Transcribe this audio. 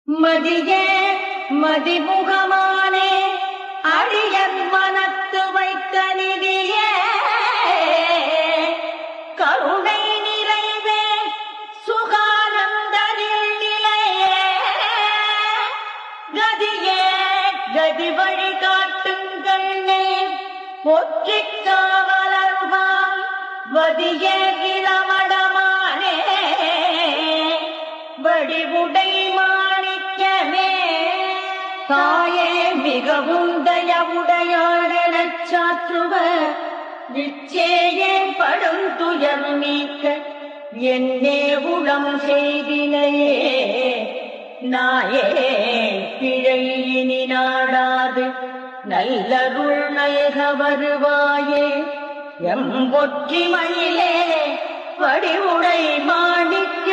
மதியே மதிமுகமானே அடியன் மனத்து வைத்த நிதியே கருணை நிறைவே சுகானந்தனில் நிலையே கதியே கதி வழி காட்டுங்கண்ணே போற்றிக் காவலர்வாய் வதியே கிரமடமானே வடிவுடை மாணிக்கமே தாயே மிகவும் தயவுடையாளெனச் சாற்றுவர் நிச்சேயேன் படும் துயர் நீக்க என்னே உளம் செய்தினையே நாயே பிழை இனி நாடாது நல்லருள் நயக வருவாயே எம்பொற்றி மயிலே வடிவுடை மாணிக்க